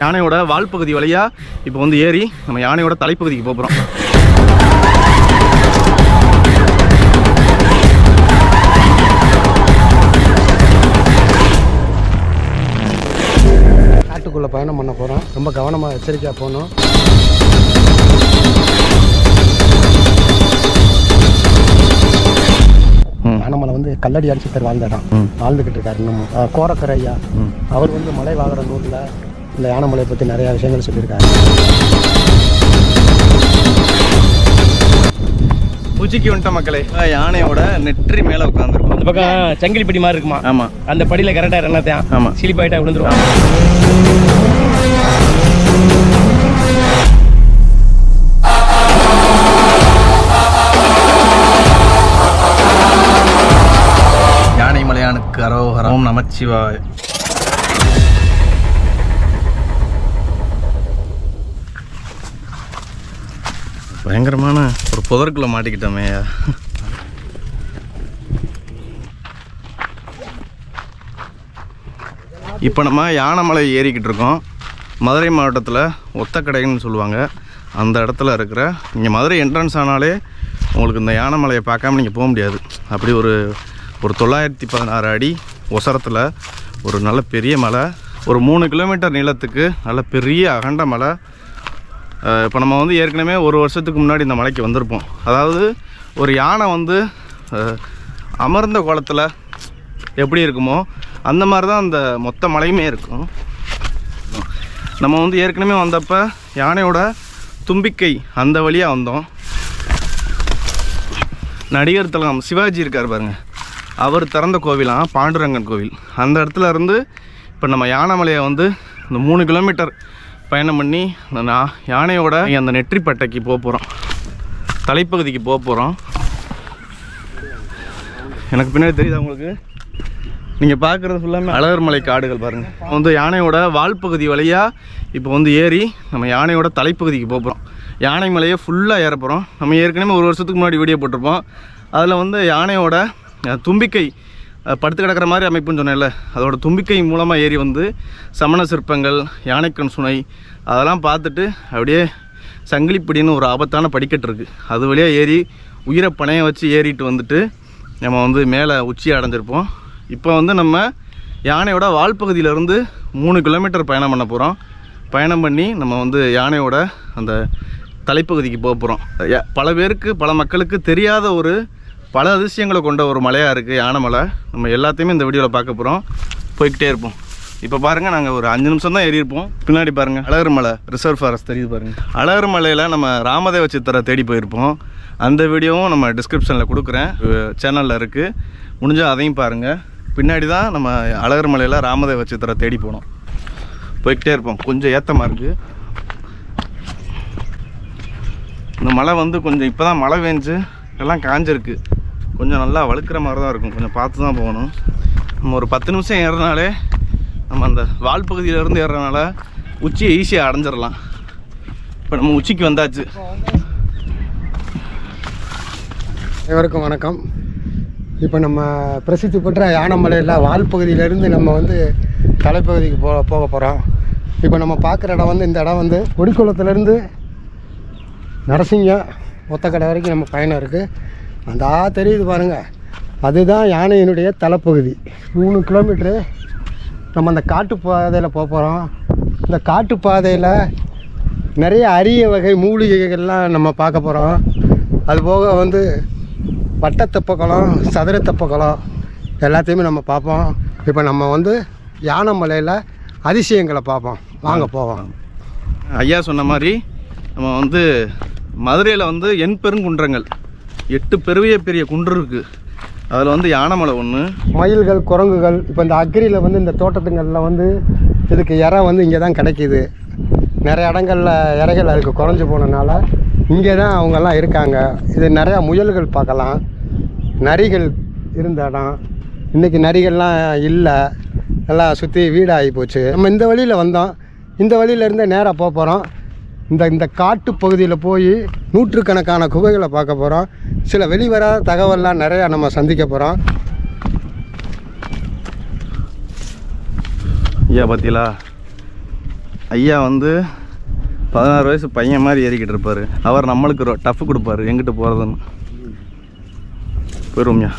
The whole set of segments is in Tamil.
யானையோட வால் பகுதி வழியா இப்போ வந்து ஏறி நம்ம யானையோட தலைப்பகுதிக்கு போகிறோம். காட்டுக்குள்ளே பயணம் பண்ண போகிறோம். ரொம்ப கவனமாக எச்சரிக்கையாக போகணும். யானைமலை வந்து கல்லடி அடிச்சுத்தர் வாழ்ந்த இடம், வாழ்ந்துக்கிட்டு இருக்காரு இன்னும். கோரக்கரை ஐயா அவர் வந்து மலை வாங்குற நூலில் இந்த யானைமலையை பற்றி நிறையா விஷயங்கள் சொல்லியிருக்காரு. உச்சிக்கு வந்துட்ட மக்களே, யானையோட நெற்றி மேலே உட்காந்துருக்கும். அந்த பக்கம் சங்கிலிப்படி மாதிரி இருக்குமா? ஆமாம், அந்த படியில் கரெக்டாக என்னத்தான் ஆமாம் சிலிப்பாயிட்டா விழுந்துருவாங்க. யானைமலையானுக்கு அரோகரம், நமச்சிவாய. பயங்கரமான ஒரு புதற்குள்ள மாட்டிக்கிட்டோமே. இப்போ நம்ம யானைமலை ஏறிக்கிட்டு இருக்கோம். மதுரை மாவட்டத்தில் ஒத்தக்கடைன்னு சொல்லுவாங்க. அந்த இடத்துல இருக்கிற இங்கே மதுரை என்ட்ரன்ஸ் ஆனாலே உங்களுக்கு இந்த யானைமலையை பார்க்காம நீங்கள் போக முடியாது. அப்படி ஒரு 916 அடி உசரத்தில் ஒரு நல்ல பெரிய மலை, ஒரு 3 கிலோமீட்டர் நீளத்துக்கு நல்ல பெரிய அகண்ட மலை. இப்போ நம்ம வந்து ஏற்கனவே ஒரு வருஷத்துக்கு முன்னாடி இந்த மலைக்கு வந்திருப்போம். அதாவது ஒரு யானை வந்து அமர்ந்த கோலத்தில் எப்படி இருக்குமோ அந்த மாதிரி தான் அந்த மொத்த மலையுமே இருக்கும். நம்ம வந்து ஏற்கனவே வந்தப்போ யானையோட தும்பிக்கை அந்த வழியாக வந்தோம். நடிகர் தலம் சிவாஜி இருக்கார் பாருங்கள், அவர் திறந்த கோவிலாம் பாண்டுரங்கன் கோவில். அந்த இடத்துல இருந்து இப்போ நம்ம யானைமலையை வந்து இந்த 3 கிலோமீட்டர் பயணம் பண்ணி அந்த யானையோட அந்த நெற்றிப்பட்டைக்கு போக போகிறோம், தலைப்பகுதிக்கு போக போகிறோம். எனக்கு பின்னாடி தெரியுது உங்களுக்கு, நீங்கள் பார்க்குறது ஃபுல்லாமே அழகர்மலை காடுகள் பாருங்கள். வந்து யானையோட வால் பகுதி வழியாக இப்போ வந்து ஏறி நம்ம யானையோட தலைப்பகுதிக்கு போகிறோம். யானை மலையை ஃபுல்லாக ஏற போகிறோம். நம்ம ஏற்கனவே ஒரு வருஷத்துக்கு முன்னாடி வீடியோ போட்டிருப்போம். அதில் வந்து யானையோட தும்பிக்கை படுத்து கிடக்கிற மாதிரி அமைப்புன்னு சொன்னேன்ல, அதோட தும்பிக்கை மூலமாக ஏறி வந்து சமண சிற்பங்கள், யானைக்கண் சுனை அதெல்லாம் பார்த்துட்டு அப்படியே சங்கிலிப்படின்னு ஒரு ஆபத்தான படிக்கட்டு இருக்குது, அது வழியாக ஏறி உயிரை பணைய வச்சு ஏறிட்டு வந்துட்டு நம்ம வந்து மேலே உச்சி அடைஞ்சிருப்போம். இப்போ வந்து நம்ம யானையோட வால் பகுதியிலேருந்து 3 கிலோமீட்டர் பயணம் பண்ண போகிறோம். பயணம் பண்ணி நம்ம வந்து யானையோட அந்த தலைப்பகுதிக்கு போக போகிறோம். பல பேருக்கு, பல மக்களுக்கு தெரியாத ஒரு பல அதிசயங்களை கொண்ட ஒரு மலையாக இருக்குது யானைமலை. நம்ம எல்லாத்தையுமே இந்த வீடியோவில் பார்க்க போகிறோம். போய்கிட்டே இருப்போம். இப்போ பாருங்கள், நாங்கள் ஒரு 5 நிமிஷம் தான் ஏறியிருப்போம். பின்னாடி பாருங்கள் அழகர்மலை ரிசர்வ் ஃபாரஸ்ட் தெரியுது பாருங்கள். அழகர்மலையில் நம்ம ராமதேவ சித்தரை தேடி போயிருப்போம். அந்த வீடியோவும் நம்ம டிஸ்கிரிப்ஷனில் கொடுக்குறேன், சேனலில் இருக்குது, முடிஞ்சால் அதையும் பாருங்கள். பின்னாடி தான் நம்ம அழகர்மலையில் ராமதேவ சித்தரை தேடி போனோம். போய்கிட்டே இருப்போம். கொஞ்சம் ஏற்றமாக இருக்குது இந்த மலை வந்து. கொஞ்சம் இப்போ தான் மழை பெஞ்சு எல்லாம் காஞ்சிருக்கு, கொஞ்சம் நல்லா வழுக்கிற மாதிரி தான் இருக்கும். கொஞ்சம் பார்த்து தான் போகணும். நம்ம ஒரு 10 நிமிஷம் ஏறுறனாலே நம்ம அந்த வால் பகுதியிலேருந்து ஏறுறதுனால உச்சியை ஈஸியாக அடைஞ்சிடலாம். இப்போ நம்ம உச்சிக்கு வந்தாச்சு. அனைவருக்கும் வணக்கம். இப்போ நம்ம பிரசித்தி பெற்ற யானைமலையில் வால் பகுதியிலேருந்து நம்ம வந்து தலைப்பகுதிக்கு போக போகிறோம். இப்போ நம்ம பார்க்குற இடம் வந்து, இந்த இடம் வந்து கொடிக்குளத்துலேருந்து நரசிங்கம் ஒத்தக்கடை வரைக்கும் நம்ம பயணம் இருக்குது. அந்த தெரியுது பாருங்கள், அதுதான் யானையினுடைய தலைப்பகுதி. 3 கிலோமீட்ரு நம்ம அந்த காட்டுப்பாதையில் போக போகிறோம். இந்த காட்டுப்பாதையில் நிறைய அரிய வகை மூலிகைகள்லாம் நம்ம பார்க்க போகிறோம். அதுபோக வந்து வட்டத்தப்பக்குளம், சதுரத்தப்பக்குளம் எல்லாத்தையுமே நம்ம பார்ப்போம். இப்போ நம்ம வந்து யானைமலையில் அதிசயங்களை பார்ப்போம். வாங்க போவோம். ஐயா சொன்ன மாதிரி நம்ம வந்து மதுரையில் வந்து 8 பெருங்குன்றங்கள், 8 பெரிய குன்று இருக்குது. அதில் வந்து யானைமலை ஒன்று. மயில்கள், குரங்குகள், இப்போ இந்த அக்ரியில் வந்து இந்த தோட்டத்துங்களில் வந்து இதுக்கு இறை வந்து இங்கே தான் கிடைக்கிது. நிறைய இடங்களில் இறைகள் அதுக்கு குறைஞ்சி போனதுனால இங்கே தான் அவங்கெல்லாம் இருக்காங்க. இது நிறையா முயல்கள் பார்க்கலாம், நரிகள் இருந்த இடம். இன்றைக்கி நரிகள்லாம் இல்லை, எல்லாம் சுற்றி வீடாகி போச்சு. நம்ம இந்த வழியில் வந்தோம், இந்த வழியிலேருந்தே நேராக போக போகிறோம். இந்த காட்டு பகுதியில் போய் நூற்றுக்கணக்கான குகைகளை பார்க்க போகிறோம். சில வெளிவராத தகவல்லாம் நிறையா நம்ம சந்திக்க போகிறோம். ஐயா பார்த்தீங்களா, ஐயா வந்து 16 வயசு பையன் மாதிரி ஏறிக்கிட்டு இருப்பார். அவர் நம்மளுக்கு டஃப் கொடுப்பாரு எங்கிட்டு போகிறதுன்னு. போயிடுவோம்யா.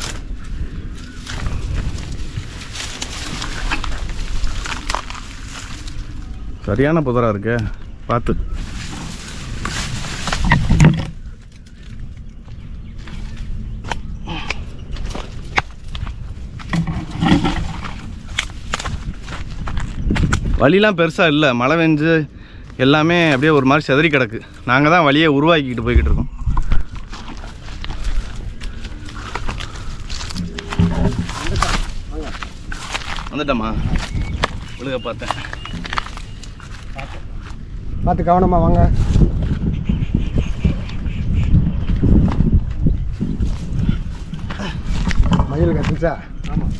சரியான புதராக இருக்கு, பார்த்து. வழிலாம் பெருசாக இல்லை, மழை பெஞ்சு எல்லாமே அப்படியே ஒரு மாதிரி செதறி கிடக்கு. நாங்கள் தான் வழியை உருவாக்கிக்கிட்டு போய்கிட்டு இருக்கோம். வந்துட்டோம்மா, ஒழுங்க பார்த்தேன். பார்த்து கவனமாக வாங்க. மயில் கத்துச்சா? ஆமாம்,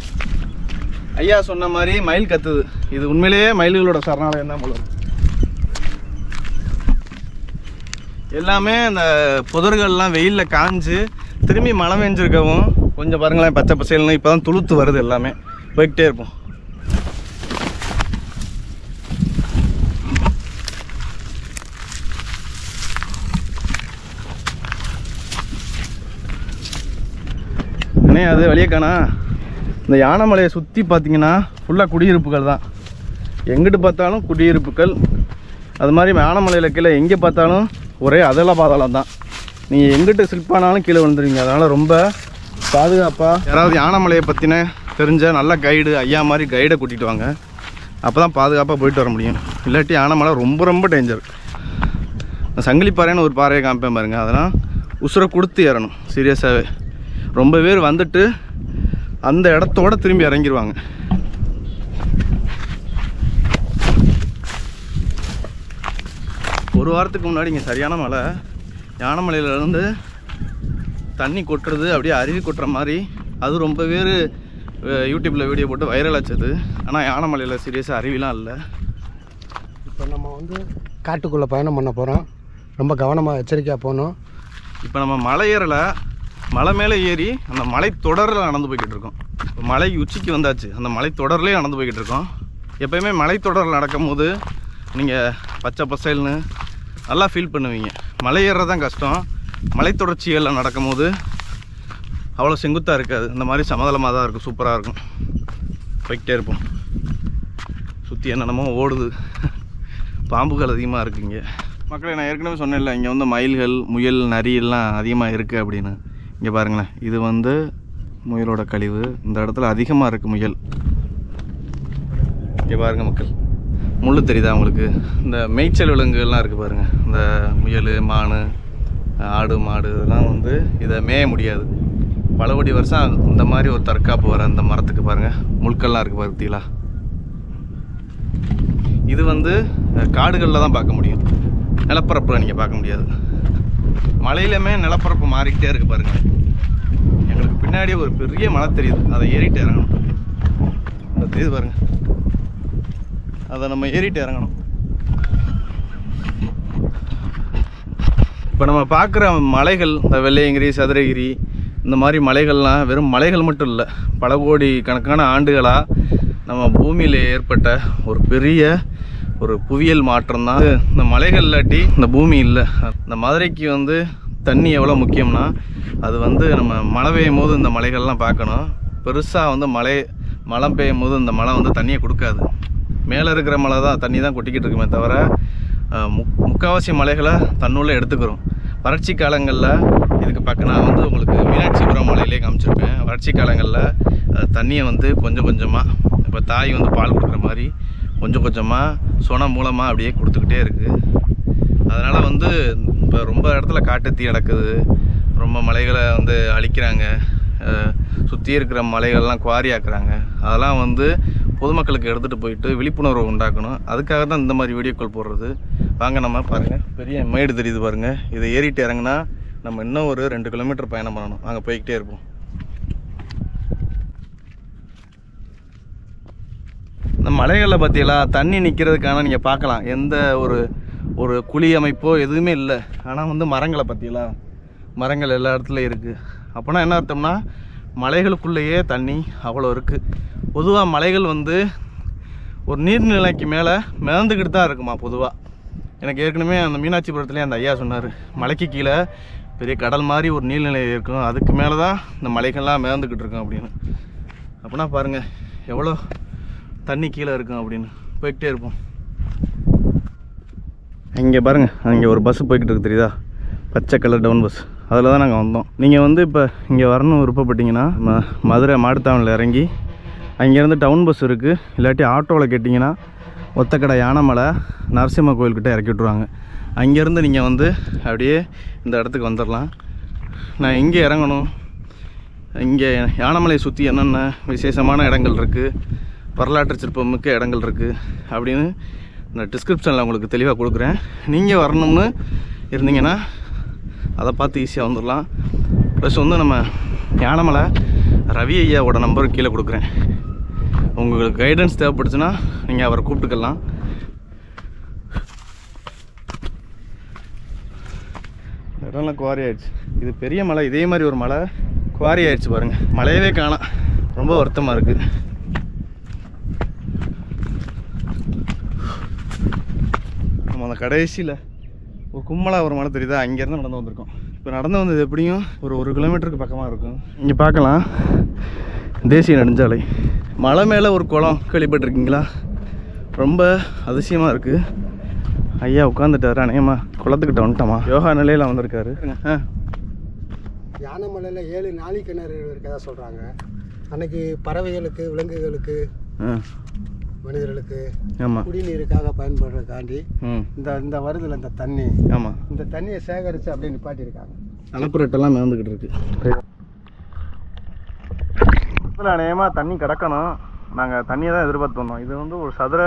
ஐயா சொன்ன மாதிரி மயில் கத்துது. இது உண்மையிலேயே மயில்களோட சரணாலயம் தான் போல. எல்லாமே அந்த புதர்கள்லாம் வெயிலில் காஞ்சு திரும்பி மழை பெஞ்சிருக்கவும் கொஞ்சம் பாருங்களேன், பச்சை பசேல்னு இப்போ தான் துளுத்து வருது. எல்லாமே போய்கிட்டே இருப்போம். அது வெளியே காணா. இந்த யானைமலையை சுற்றி பார்த்தீங்கன்னா ஃபுல்லாக குடியிருப்புகள் தான். எங்கிட்டு பார்த்தாலும் குடியிருப்புகள். அது மாதிரி யானைமலையில் கீழே எங்கே பார்த்தாலும் ஒரே அதல பாதாளம் தான். நீங்கள் எங்கிட்ட ஸ்லிப்பானாலும் கீழே விழுந்துருவீங்க. அதனால் ரொம்ப பாதுகாப்பாக யாராவது யானைமலையை பற்றின தெரிஞ்ச நல்ல கைடு, ஐயா மாதிரி கைடை கூட்டிகிட்டு வாங்க. அப்போ தான் பாதுகாப்பாக போயிட்டு வர முடியும். இல்லாட்டி யானைமலை ரொம்ப ரொம்ப டேஞ்சர். சங்கிலிப்பாறைன்னு ஒரு பாறையை காமிப்பேன் பாருங்கள். அதெல்லாம் உசுரை கொடுத்து ஏறணும் சீரியஸாகவே. ரொம்ப பேர் வந்துட்டு அந்த இடத்தோட திரும்பி இறங்கிடுவாங்க. ஒரு வாரத்துக்கு முன்னாடி இங்கே சரியான மழை. யானைமலையிலேருந்து தண்ணி கொட்டுறது, அப்படியே அருவி கொட்டுற மாதிரி. அது ரொம்ப பேர் யூடியூப்பில் வீடியோ போட்டு வைரல் ஆச்சது. ஆனால் யானைமலையில் சீரியஸாக அருவிலாம் இல்லை. இப்போ நம்ம வந்து காட்டுக்குள்ளே பயணம் பண்ண போகிறோம். ரொம்ப கவனமாக எச்சரிக்கையாக போகணும். இப்போ நம்ம மலை ஏறலை, மலை மேலே ஏறி அந்த மலை தொடரில் நடந்து போய்கிட்டு இருக்கோம். இப்போ மலை உச்சிக்கு வந்தாச்சு, அந்த மலை தொடர்லேயே நடந்து போய்கிட்டு இருக்கோம். எப்போயுமே மலை தொடரில் நடக்கும்போது நீங்கள் பச்சை பசேல்னு நல்லா ஃபீல் பண்ணுவீங்க. மலை ஏறுறது தான் கஷ்டம். மலை தொடர்ச்சிகளில் நடக்கும்போது அவ்வளோ செங்குத்தாக இருக்காது, இந்த மாதிரி சமதளமாக தான் இருக்கும், சூப்பராக இருக்கும். போய்கிட்டே இருப்போம். சுற்றி என்னென்னமோ ஓடுது, பாம்புகள் அதிகமாக இருக்குங்க. மக்களை நான் ஏற்கனவே சொன்னேன்ல, இங்கே வந்து மயில்கள், முயல், நரி எல்லாம் அதிகமாக இருக்குது அப்படின்னு. இங்கே பாருங்களேன், இது வந்து முயலோட கழிவு. இந்த இடத்துல அதிகமாக இருக்குது முயல். இங்கே பாருங்கள் மக்கள், முள்ளு தெரியுதா உங்களுக்கு? இந்த மேய்ச்சல் விலங்குகள்லாம் இருக்குது பாருங்கள். இந்த முயல், மான், ஆடு, மாடு இதெல்லாம் வந்து இதை மேய முடியாது. பல கோடி வருஷம் இந்த மாதிரி ஒரு தற்காப்பு வர அந்த மரத்துக்கு பாருங்கள், முள்கள்லாம் இருக்குது பார்த்தீங்களா? இது வந்து காடுகளில் தான் பார்க்க முடியும், நிலப்பரப்பில் நீங்கள் பார்க்க முடியாது. மலையிலுமே நிலப்பரப்பு மாறிக்கிட்டே இருக்குது பாருங்கள். எங்களுக்கு பின்னாடியே ஒரு பெரிய மலை தெரியுது, அதை ஏறிட்டு இறங்கணும். அதை தெரியுது பாருங்கள், அதை நம்ம ஏறிட்டு இறங்கணும். இப்போ நம்ம பார்க்குற மலைகள், இந்த வெள்ளையங்கிரி, சதுரகிரி, இந்த மாதிரி மலைகள்லாம் வெறும் மலைகள் மட்டும் இல்லை, பல கோடி கணக்கான ஆண்டுகளாக நம்ம பூமியில் ஏற்பட்ட ஒரு பெரிய ஒரு புவியியல் மாற்றம் தான். இந்த மலைகள் இல்லாட்டி இந்த பூமி இல்லை. இந்த மதுரைக்கு வந்து தண்ணி எவ்வளோ முக்கியம்னா, அது வந்து நம்ம மழை பெய்யும் போது இந்த மலைகள்லாம் பார்க்கணும். பெருசாக வந்து மழை பெய்யும் போது இந்த மழை வந்து தண்ணியை கொடுக்காது. மேலே இருக்கிற மழை தான் தண்ணி தான் கொட்டிக்கிட்டு இருக்குமே தவிர முக்கால்வாசி மலைகளை தன்னுள்ளே எடுத்துக்கிறோம். வறட்சி காலங்களில் இதுக்கு பக்கம் நான் வந்து உங்களுக்கு மீனாட்சிபுரம் மலையிலே காமிச்சிருப்பேன். வறட்சி காலங்களில் தண்ணியை வந்து கொஞ்சம் கொஞ்சமாக, இப்போ தாய் வந்து பால் கொடுக்குற மாதிரி கொஞ்சம் கொஞ்சமாக சொன மூலமாக அப்படியே கொடுத்துக்கிட்டே இருக்குது. அதனால் வந்து இப்போ ரொம்ப இடத்துல காட்டுத்தீ நடக்குது, ரொம்ப மலைகளை வந்து அழிக்கிறாங்க, சுற்றி இருக்கிற மலைகள்லாம் குவாரி ஆக்குறாங்க. அதெல்லாம் வந்து பொதுமக்களுக்கு எடுத்துகிட்டு போயிட்டு விழிப்புணர்வு உண்டாக்கணும். அதுக்காக தான் இந்த மாதிரி வீடியோக்கள் போடுறது. வாங்க நம்ம பாருங்கள், பெரிய மேடு தெரியுது பாருங்கள். இதை ஏறிட்டு இறங்கினா நம்ம இன்னும் ஒரு 2 கிலோமீட்டர் பயணம் பண்ணணும். வாங்க போய்கிட்டே இருப்போம். இந்த மலைகளில் பார்த்தீங்களா, தண்ணி நிற்கிறதுக்கான நீங்கள் பார்க்கலாம், எந்த ஒரு குழி அமைப்போ எதுவுமே இல்லை. ஆனால் வந்து மரங்களை பார்த்தீங்களா, மரங்கள் எல்லா இடத்துலையும் இருக்குது. அப்போனா என்ன அர்த்தம்னா, மலைகளுக்குள்ளேயே தண்ணி அவ்வளோ இருக்குது. பொதுவாக மலைகள் வந்து ஒரு நீர்நிலைக்கு மேலே மிதந்துக்கிட்டு தான் இருக்குமா பொதுவாக. எனக்கு ஏற்கனவே அந்த மீனாட்சிபுரத்துலேயே அந்த ஐயா சொன்னார், மலைக்கு கீழே பெரிய கடல் மாதிரி ஒரு நீர்நிலை இருக்கும், அதுக்கு மேலே தான் இந்த மலைகள்லாம் மிதந்துக்கிட்டு இருக்கும் அப்படின்னு. அப்படின்னா பாருங்கள் எவ்வளோ தண்ணி கீழே இருக்கும் அப்படின்னு. போய்கிட்டே இருப்போம். இங்கே பாருங்கள், அங்கே ஒரு பஸ்ஸு போய்கிட்டு இருக்கு தெரியுதா, பச்சை கலர் டவுன் பஸ். அதில் தான் நாங்கள் வந்தோம். நீங்கள் வந்து இப்போ இங்கே வரணும் விருப்பப்பட்டீங்கன்னா மதுரை மாட்டுத்தாவணியில் இறங்கி அங்கேருந்து டவுன் பஸ் இருக்குது, இல்லாட்டி ஆட்டோவில் கேட்டிங்கன்னா ஒத்தக்கடை யானைமலை நரசிம்ம கோயில்கிட்ட இறக்கி விட்ருவாங்க. அங்கேருந்து நீங்கள் வந்து அப்படியே இந்த இடத்துக்கு வந்துடலாம். நான் எங்கே இறங்கணும், இங்கே யானைமலையை சுற்றி என்னென்ன விசேஷமான இடங்கள் இருக்குது, வரலாற்று சிற்பமிக்க இடங்கள் இருக்குது அப்படின்னு இந்த டிஸ்கிரிப்ஷனில் உங்களுக்கு தெளிவாக கொடுக்குறேன். நீங்கள் வரணும்னு இருந்தீங்கன்னா அதை பார்த்து ஈஸியாக வந்துடலாம். ப்ளஸ் வந்து நம்ம யானைமலை ரவி ஐயாவோட நம்பரும் கீழே கொடுக்குறேன். உங்களுக்கு கைடன்ஸ் தேவைப்படுச்சுன்னா நீங்கள் அவரை கூப்பிட்டுக்கலாம். இடம்லாம் குவாரி ஆயிடுச்சு. இது பெரிய மலை, இதே மாதிரி ஒரு மலை குவாரி ஆயிடுச்சு பாருங்கள். மலையவே காணோம், ரொம்ப வருத்தமாக இருக்குது. நம்ம அந்த கடைசியில் ஒரு கும்மலா ஒரு மலை தெரியுதா, அங்கேருந்து நடந்து வந்திருக்கோம். இப்போ நடந்து வந்தது எப்படியும் ஒரு 1 கிலோமீட்டருக்கு பக்கமாக இருக்கும். இங்கே பார்க்கலாம் தேசிய நெடுஞ்சாலை. மலை மேலே ஒரு குளம் கேள்விப்பட்டிருக்கீங்களா? ரொம்ப அதிசயமாக இருக்குது. ஐயா உட்காந்துட்டாரு, அநேகமா குளத்துக்கிட்ட வந்துட்டோமா, யோகா நிலையில் வந்திருக்காரு. யானைமலையில் 7 நாளி கிணறு இருக்கதா சொல்கிறாங்க. அன்னைக்கு பறவைகளுக்கு, விலங்குகளுக்கு, மனிதர்களுக்கு ஆமாம் குடிநீருக்காக பயன்படுறதுக்காண்டி இந்த வருதில் இந்த தண்ணி, ஆமாம், இந்த தண்ணியை சேகரித்து அப்படியே நிப்பாட்டியிருக்காங்க. அலப்புரட்டெல்லாம் மிதந்துக்கிட்டு இருக்கு. இதில் அநேகமாக தண்ணி கிடக்கணும். நாங்கள் தண்ணியை தான் எதிர்பார்த்து வந்தோம். இது வந்து ஒரு சதுர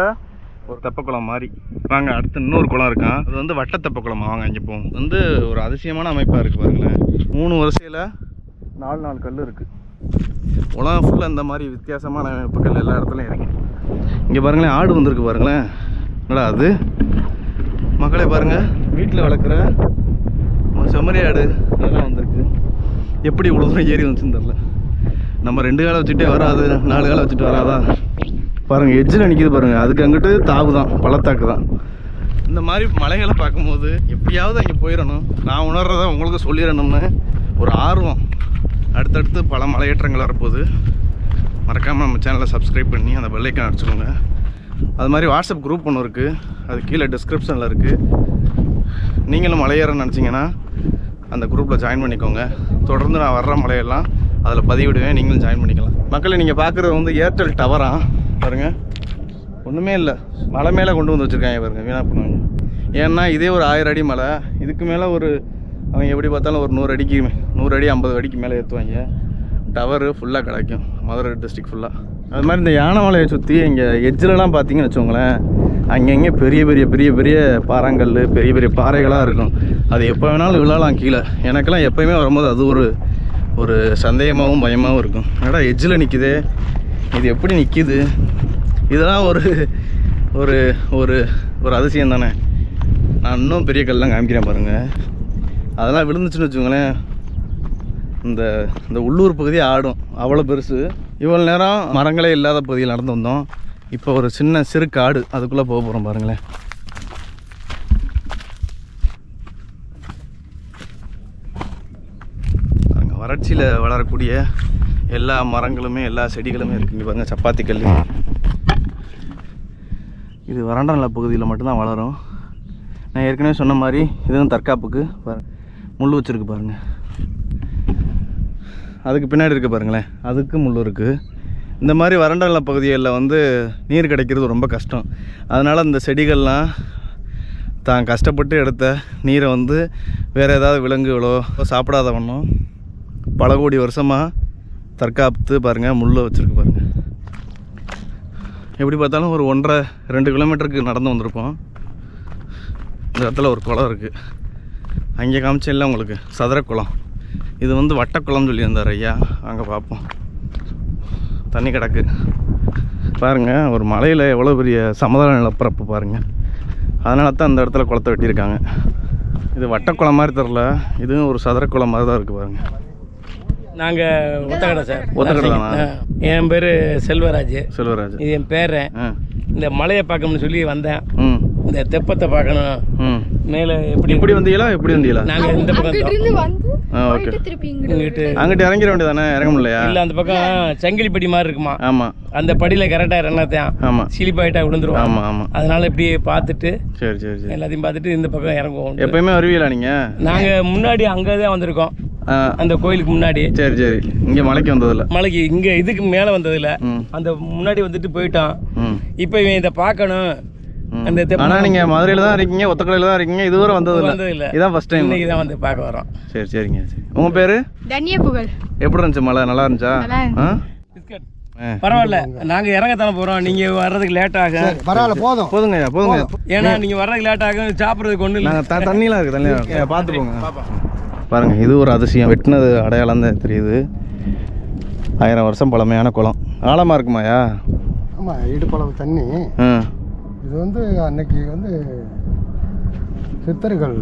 ஒரு தெப்பக்குளம் மாதிரி. வாங்க அடுத்து இன்னொரு குளம் இருக்கான், அது வந்து வட்ட தெப்பக்குளம். வாங்க இங்கே போவோம். வந்து ஒரு அதிசயமான அமைப்பாக இருக்குது பாருங்களேன். 3 வரிசையில் 4 கல் இருக்குது. உலகம் ஃபுல்லாக இந்த மாதிரி வித்தியாசமான அமைப்புகள் எல்லா இடத்துலையும் இருக்குது. இங்கே பாருங்களேன், ஆடு வந்திருக்கு பாருங்களேன். என்னடா அது மக்களே, பாருங்கள் வீட்டில் வளர்க்குற செம்மறி ஆடு அதெல்லாம் வந்திருக்கு. எப்படி இவ்வளோ தூரம் ஏறி வந்துச்சுன்னு தெரில. நம்ம 2 காலை வச்சுட்டே வராது, 4 காலை வச்சுட்டு வராதா பாருங்கள். எட்ஜில் நிற்கிது பாருங்கள், அதுக்கு அங்கிட்டு தாவு தான், பள்ளத்தாக்கு தான். இந்த மாதிரி மலைகளை பார்க்கும்போது எப்படியாவது அங்கே போயிடணும், நான் உணர்றதை உங்களுக்கு சொல்லிடணும்னு ஒரு ஆர்வம். அடுத்தடுத்து பல மலையேற்றங்கள் வரப்போகுது. மறக்காமல் நம்ம சேனலை சப்ஸ்கிரைப் பண்ணி அந்த பெல் ஐக்கான் அடிச்சுக்கோங்க. அது மாதிரி வாட்ஸ்அப் குரூப் ஒன்று இருக்குது, அது கீழே டிஸ்கிரிப்ஷனில் இருக்குது. நீங்களும் மலையேறன்னு நினச்சிங்கன்னா அந்த குரூப்பில் ஜாயின் பண்ணிக்கோங்க. தொடர்ந்து நான் வர்ற மலையெல்லாம் அதில் பதிவிடுவேன், நீங்களும் ஜாயின் பண்ணிக்கலாம். மக்களை நீங்கள் பார்க்குறது வந்து ஏர்டெல் டவரா பாருங்கள், ஒன்றுமே இல்லை, மலை மேலே கொண்டு வந்து வச்சுருக்காங்க பாருங்கள், வீணாக பண்ணுவாங்க. ஏன்னா இதே ஒரு 1000 அடி மலை, இதுக்கு மேலே ஒரு அவங்க எப்படி பார்த்தாலும் ஒரு 100 அடிக்கு 50 அடிக்கு மேலே ஏற்றுவாங்க. டவரு ஃபுல்லாக கிடைக்கும் மதுரை டிஸ்ட்ரிக்ட் ஃபுல்லாக. அது மாதிரி இந்த யானைமலையை சுற்றி இங்கே எட்ஜிலலாம் பார்த்தீங்கன்னு வச்சுக்கோங்களேன், அங்கங்கே பெரிய பெரிய பெரிய பெரிய பாறாங்கல், பெரிய பெரிய பாறைகளாக இருக்கும். அது எப்போ வேணாலும் விழலாம் கீழே. எனக்கெல்லாம் எப்போயுமே வரும்போது அது ஒரு சந்தேகமாகவும் பயமாகவும் இருக்கும். ஏன்னா எட்ஜில் நிற்கிது, இது எப்படி நிற்கிது, இதெல்லாம் ஒரு ஒரு ஒரு ஒரு அதிசயம் தானே. நான் இன்னும் பெரிய கல்லாம் காமிக்கிறேன் பாருங்கள். அதெல்லாம் விழுந்துச்சுன்னு வச்சுக்கோங்களேன், இந்த இந்த உள்ளூர் பகுதி ஆடும், அவ்வளோ பெருசு. இவ்வளோ நேரம் மரங்களே இல்லாத பகுதியில் நடந்து வந்தோம். இப்போ ஒரு சிறு காடு, அதுக்குள்ளே போக போகிறோம் பாருங்களேன். அங்கே வறட்சியில் வளரக்கூடிய எல்லா மரங்களுமே எல்லா செடிகளுமே இருக்குங்க பாருங்கள். சப்பாத்தி கல் இது வறண்ட நில பகுதியில் மட்டும்தான் வளரும். நான் ஏற்கனவே சொன்ன மாதிரி இதுவும் தற்காப்புக்கு முள் வச்சுருக்கு பாருங்கள். அதுக்கு பின்னாடி இருக்குது பாருங்களேன், அதுக்கு முள் இருக்குது. இந்த மாதிரி வறண்ட நில பகுதிகளில் வந்து நீர் கிடைக்கிறது ரொம்ப கஷ்டம். அதனால் இந்த செடிகள்லாம் தான் கஷ்டப்பட்டு எடுத்த நீரை வந்து வேறு ஏதாவது விலங்குகளோ சாப்பிடாத வண்ணம் பல கோடி வருஷமாக தற்காத்து பாருங்கள், முள்ளை வச்சுருக்கு பாருங்கள். எப்படி பார்த்தாலும் ஒரு 1.5-2 கிலோமீட்டருக்கு நடந்து வந்திருப்போம். இந்த இடத்துல ஒரு குளம் இருக்குது, அங்கே காமிச்சேன்ல உங்களுக்கு, சதுரக்குளம். இது வந்து வட்டக்குளம்னு சொல்லியிருந்தார் ஐயா. அங்கே பார்ப்போம், தண்ணி கிடக்கு பாருங்கள். ஒரு மலையில் எவ்வளோ பெரிய சமதள நிலப்பரப்பு பாருங்கள். அதனால தான் அந்த இடத்துல குளத்தை வெட்டியிருக்காங்க. இது வட்டக்குளம் மாதிரி தெரில, இதுவும் ஒரு சதுரக்குளம் மாதிரி தான் இருக்குது பாருங்கள். நாங்கள் ஒத்தக்கடை சார். ஒத்தக்கடை தானா? என் பேர் செல்வராஜ். செல்வராஜ் இது என் பேரன். இந்த மலையை பார்க்கணும்னு சொல்லி வந்தேன். இந்த தெப்பத்தை பார்க்கணும். மேலே எப்படி வந்தீங்களா? எப்படி வந்தீங்களா? நாங்கள் இந்த பக்கம் ஓகே. அங்கிட்டு இறங்கிட வேண்டியதானே? இறங்க முடியலையா? இல்லை, அந்த பக்கம் சங்கிலிப்படி மாதிரி இருக்குமா. ஆமாம். அந்த படியில் கரெக்டாக இறங்கத்தான். ஆமாம். சிலிப்பாயிட்டா விழுந்துருவோம். ஆமாம் ஆமாம். அதனால இப்படியே பார்த்துட்டு சரி சரி சரி எல்லாத்தையும் பார்த்துட்டு இந்த பக்கம் இறங்குவோம். எப்பயுமே வருவீங்களா நீங்கள்? நாங்கள் முன்னாடி அங்கே தான் வந்திருக்கோம், அந்த கோயிலுக்கு முன்னாடி. சரி சரி. இங்கே மலைக்கு வந்ததில்ல? மலைக்கு இங்கே இதுக்கு மேலே வந்ததில்ல. அந்த முன்னாடி வந்துட்டு போயிட்டோம். இப்போ இவன் இதை பார்க்கணும். அந்த ஆனால் நீங்கள் மதுரையில் தான் இருக்கீங்க, ஒத்தக்கடையில் தான் இருக்கீங்க, இதுவரை வந்ததில்லை? இதான் ஃபர்ஸ்ட் டைம். இன்னைக்கு தான் வந்து பார்க்க வரோம். சரி சரிங்க. சரி, உங்கள் பேர்? தனியா புகழ். எப்படி இருந்துச்சு மலை? நல்லா இருந்துச்சா? பரவாயில்ல, நாங்கள் இறங்கத்தானே போகிறோம். நீங்கள் வர்றதுக்கு லேட் ஆகும். பரவாயில்ல, போதுங்கய்யா போதுங்க. ஏன்னா நீங்கள் வர்றதுக்கு லேட் ஆகும், சாப்பிட்றதுக்கு ஒன்றும் இல்லை. நாங்கள் தண்ணிலாம் இருக்குது, தண்ணிலாம் இருக்குது, பார்த்து போங்க. பாருங்க, இது ஒரு அதிசயம். வெட்டினது அடையாளம் தான் தெரியுது. 1000 வருஷம் பழமையான குளம். ஆழமாக இருக்குமாயா? ஆமாம், இடுப்பளவு தண்ணி. இது வந்து அன்னைக்கு வந்து சித்தர்கள்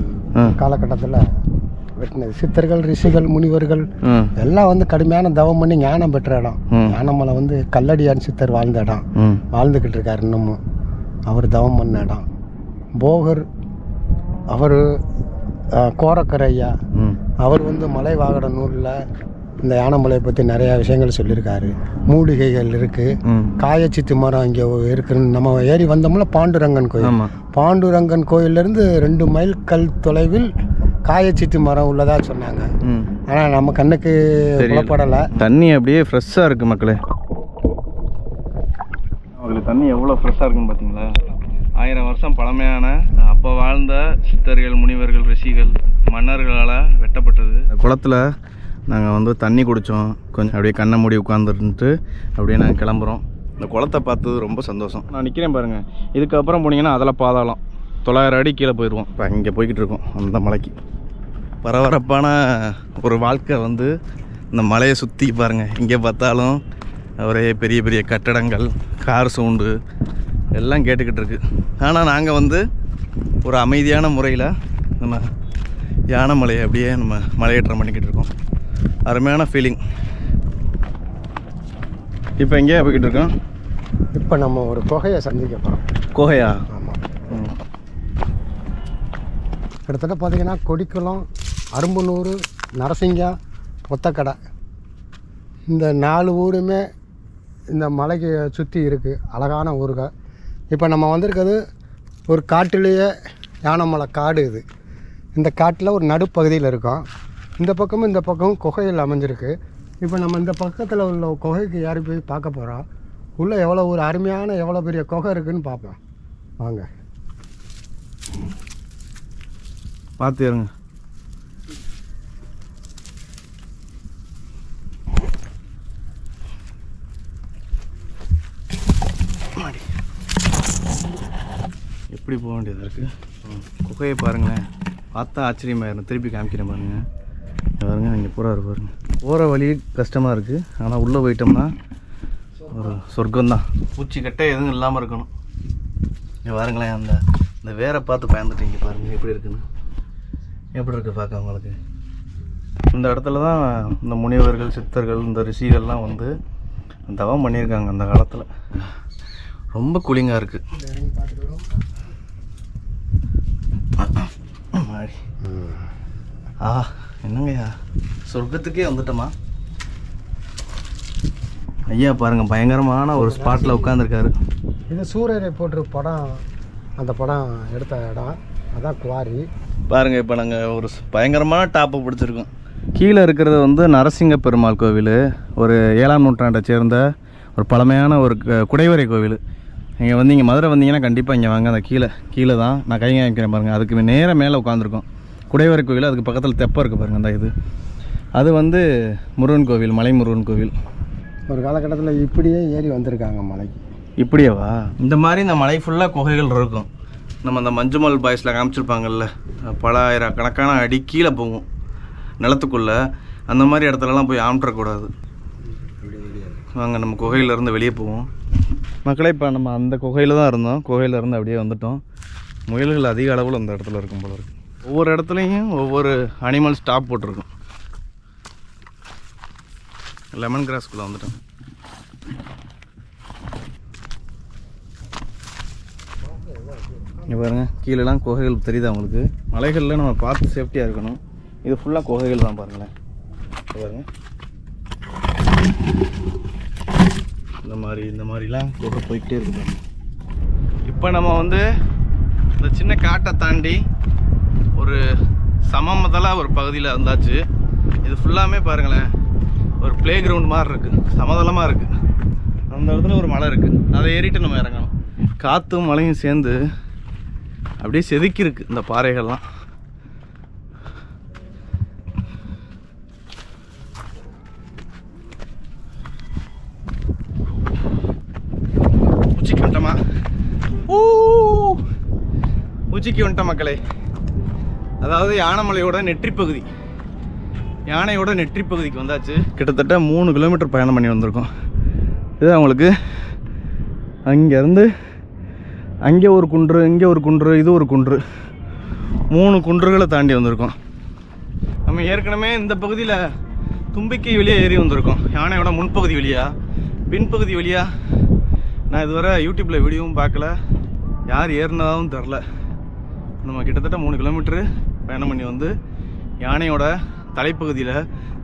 காலகட்டத்தில் வெட்டினது. சித்தர்கள், ரிஷிகள், முனிவர்கள் எல்லாம் வந்து கடுமையான தவம் பண்ணி ஞானம் பெற்ற இடம். ஞானமலை வந்து கல்லடியான் சித்தர் வாழ்ந்த இடம், வாழ்ந்துக்கிட்டு இருக்கார் இன்னமும். அவர் தவம் பண்ண இடம். போகர் அவர், கோரக்கரையா அவர் வந்து மலை வாகட நூலில் இந்த யானைமலையை பற்றி நிறையா விஷயங்கள் சொல்லியிருக்காரு. மூலிகைகள் இருக்குது, காயச்சித்து மரம் இங்கே இருக்குன்னு. நம்ம ஏறி வந்தோம்னா பாண்டுரங்கன் கோயில். பாண்டுரங்கன் கோயிலேருந்து 2 மைல் கல் தொலைவில் காயச்சித்து மரம் உள்ளதா சொன்னாங்க. ஆனால் நம்ம கண்ணுக்கு புலப்படலை. தண்ணி அப்படியே ஃப்ரெஷ்ஷாக இருக்குது மக்களே. அவங்களுக்கு தண்ணி எவ்வளோ ஃப்ரெஷ்ஷாக இருக்குன்னு பார்த்தீங்களா? 1000 வருஷம் பழமையான, அப்போ வாழ்ந்த சித்தர்கள், முனிவர்கள், ரிஷிகள், மன்னர்களால் வெட்டப்பட்டது. குளத்தில் நாங்கள் வந்து தண்ணி குடித்தோம். கொஞ்சம் அப்படியே கண்ணை மூடி உட்காந்துருந்துட்டு அப்படியே நாங்கள் கிளம்புறோம். இந்த குளத்தை பார்த்தது ரொம்ப சந்தோஷம். நான் நிற்கிறேன் பாருங்கள். இதுக்கப்புறம் போனீங்கன்னா அதில் பாதாளம் 900 அடி கீழே போயிடுவோம். இப்போ இங்கே போய்கிட்டு இருக்கோம் அந்த மலைக்கு. பரபரப்பான ஒரு வாழ்க்கை வந்து இந்த மலையை சுற்றி பாருங்கள். இங்கே பார்த்தாலும் ஒரே பெரிய பெரிய கட்டடங்கள், கார் சவுண்டு எல்லாம் கேட்டுக்கிட்டு இருக்கு. ஆனால் நாங்கள் வந்து ஒரு அமைதியான முறையில் நம்ம யானைமலையை அப்படியே நம்ம மலையேற்றம் பண்ணிக்கிட்டு இருக்கோம். அருமையான ஃபீலிங். இப்போ எங்கேயா போய்கிட்டு இருக்கோம்? இப்போ நம்ம ஒரு குகையை சந்திக்க போகிறோம். குகையா? ஆமாம். கிட்டத்தட்ட பார்த்தீங்கன்னா கொடிக்குளம், அரும்புனூர், நரசிங்கா, ஒத்தக்கடை, இந்த 4 ஊருமே இந்த மலைக்கு சுற்றி இருக்குது. அழகான ஊர்கள். இப்போ நம்ம வந்திருக்கிறது ஒரு காட்டிலேயே யானைமலை காடு. இது இந்த காட்டில் ஒரு நடுப்பகுதியில் இருக்கோம். இந்த பக்கமும் இந்த பக்கமும் குகையில் அமைஞ்சிருக்கு. இப்போ நம்ம இந்த பக்கத்தில் உள்ள குகைக்கு ஏறி போய் பார்க்க போகிறோம். உள்ளே எவ்வளோ ஒரு அருமையான எவ்வளோ பெரிய குகை இருக்குதுன்னு பார்ப்போம். வாங்க, பார்த்து இருங்க. எப்படி போக வேண்டியதாக இருக்குது. குகையை பாருங்களேன், பார்த்தா ஆச்சரியமாக இருக்கும். திருப்பி காமிக்கிறேன் பாருங்கள். பாருங்க, இங்கே பூரா பாருங்க. போகிற வழி கஷ்டமாக இருக்குது, ஆனால் உள்ளே போயிட்டோம்னா ஒரு சொர்க்கம்தான். பூச்சிக்கட்டை எதுவும் இல்லாமல் இருக்கணும். இங்கே பாருங்களேன், அந்த வேரை பார்த்து பயந்துட்டீங்க. பாருங்கள் எப்படி இருக்குன்னு. எப்படி இருக்குது பார்க்க உங்களுக்கு. இந்த இடத்துல தான் இந்த முனிவர்கள், சித்தர்கள், இந்த ரிஷிகள்லாம் வந்து தவம் பண்ணியிருக்காங்க அந்த காலத்தில். ரொம்ப கூலிங்காக இருக்குது. என்னங்கய்யா, சொர்க்கத்துக்கே வந்துட்டோமா? ஐயா பாருங்கள், பயங்கரமான ஒரு ஸ்பாட்டில் உட்காந்துருக்காரு. இது சூரியனை போட்டு படம், அந்த படம் எடுத்த இடம். அதான் குவாரி பாருங்கள். இப்போ நாங்கள் ஒரு பயங்கரமான டாப்பை பிடிச்சிருக்கோம். கீழே இருக்கிறது வந்து நரசிங்க பெருமாள் கோவில். ஒரு 7ஆம் நூற்றாண்டை சேர்ந்த ஒரு பழமையான ஒரு குடைவரை கோவில். நீங்கள் வந்து இங்கே மதுரை வந்தீங்கன்னா கண்டிப்பாக இங்கே வாங்க. அந்த கீழே தான் நான் கை காமிக்கிறேன் பாருங்கள். அதுக்கு நேராக மேலே உட்காந்துருக்கோம். குடைவரை கோவில். அதுக்கு பக்கத்தில் தெப்பம் இருக்குது பாருங்கள். அந்த இது அது வந்து முருகன் கோவில், மலை முருகன் கோவில். ஒரு காலகட்டத்தில் இப்படியே ஏறி வந்திருக்காங்க மலைக்கு. இப்படியேவா? இந்த மாதிரி இந்த மலை ஃபுல்லாக குகைகள் இருக்கும். நம்ம அந்த மஞ்சுமல் பாய்ஸில் காமிச்சிருப்பாங்கல்ல, பல ஆயிரக்கணக்கான அடி கீழே போகும் நிலத்துக்குள்ளே. அந்த மாதிரி இடத்துலலாம் போய் ஆம்ற்றக்கூடாது. வாங்க நம்ம குகையிலேருந்து வெளியே போவோம். மக்களே, இப்போ நம்ம அந்த குகையில் தான் இருந்தோம். குகையிலேருந்து அப்படியே வந்துட்டோம். முயல்கள் அதிக அளவில் அந்த இடத்துல இருக்கும் போல இருக்குது. ஒவ்வொரு இடத்துலையும் ஒவ்வொரு அனிமல் ஸ்டாப் போட்டிருக்கும். லெமன் கிராஸ்குள்ளே வந்துட்டோம். இங்கே பாருங்கள், கீழெல்லாம் குகைகள் தெரியுதா உங்களுக்கு? மலைகளில் நம்ம பார்த்து சேஃப்டியாக இருக்கணும். இது ஃபுல்லாக குகைகள் தான் பாருங்களேன். பாருங்கள், இந்த மாதிரிலாம் குகை போய்கிட்டே இருக்கு பாருங்க. இப்போ நம்ம வந்து இந்த சின்ன காட்டை தாண்டி ஒரு சமமதலாக ஒரு பகுதியில் வந்தாச்சு. இது ஃபுல்லாமே பாருங்களேன், ஒரு ப்ளே கிரவுண்ட் மாதிரி இருக்குது, சமதளமாக இருக்குது. அந்த இடத்துல ஒரு மலை இருக்குது, அதை ஏறிட்டு நம்ம இறங்கணும். காற்றும் மழையும் சேர்ந்து அப்படியே செதுக்கியிருக்கு இந்த பாறைகள்லாம். உச்சிக்கு வந்துட்டோமா? உச்சிக்கு வந்துட்டோம் மக்களே. அதாவது யானைமலையோட நெற்றி பகுதி, யானையோட நெற்றி பகுதிக்கு வந்தாச்சு. கிட்டத்தட்ட 3 கிலோமீட்டர் பயணம் பண்ணி வந்திருக்கோம். இது அவங்களுக்கு அங்கேருந்து அங்கே ஒரு குன்று, இங்கே ஒரு குன்று, இது ஒரு குன்று, 3 குன்றுகளை தாண்டி வந்திருக்கோம். நம்ம ஏற்கனவே இந்த பகுதியில் தும்பிக்கை வழியாக ஏறி வந்திருக்கோம். யானையோட முன்பகுதி வழியாக, பின்பகுதி வழியாக நான் இதுவரை யூடியூப்பில் வீடியோவும் பார்க்கல, யார் ஏறினதாகவும் தெரில. நம்ம கிட்டத்தட்ட 3 கிலோமீட்டரு பயணம் பண்ணி வந்து யானையோட தலைப்பகுதியில்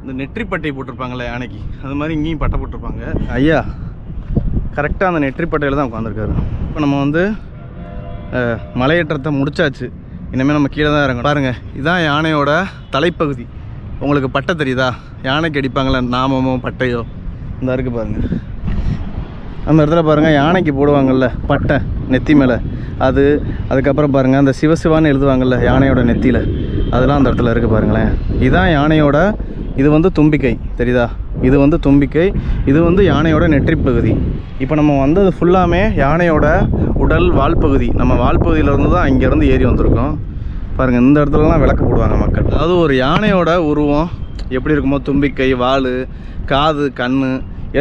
இந்த நெற்றிப்பட்டை போட்டிருப்பாங்கள்ல யானைக்கு, அது மாதிரி இங்கேயும் பட்டை போட்டிருப்பாங்க. ஐயா கரெக்டாக அந்த நெற்றிப்பட்டையில் தான் உட்காந்துருக்காரு. இப்போ நம்ம வந்து மலையேற்றத்தை முடிச்சாச்சு. இனிமேல் நம்ம கீழே தான் இறங்கணும். பாருங்கள், இதுதான் யானையோட தலைப்பகுதி. உங்களுக்கு பட்டை தெரியுதா? யானைக்கு அடிப்பாங்களே நாமமோ பட்டையோ, இந்த இருக்குது பாருங்கள். அந்த இடத்துல பாருங்கள், யானைக்கு போடுவாங்கள்ல பட்டை நெத்தி மேலே, அதுக்கப்புறம் பாருங்கள் அந்த சிவசிவான்னு எழுதுவாங்கள்ல யானையோட நெத்தியில், அதெல்லாம் அந்த இடத்துல இருக்குது பாருங்களேன். இதுதான் யானையோட, இது வந்து தும்பிக்கை தெரியுதா? இது வந்து தும்பிக்கை, இது வந்து யானையோட நெற்றி பகுதி. இப்போ நம்ம வந்தது ஃபுல்லாமே யானையோட உடல் வால்பகுதி. நம்ம வால்பகுதியிலேருந்து தான் இங்கேருந்து ஏறி வந்திருக்கோம். பாருங்கள், இந்த இடத்துலலாம் விளக்கு போடுவாங்க மக்கள். அதாவது ஒரு யானையோட உருவம் எப்படி இருக்குமோ, தும்பிக்கை, வால், காது, கண்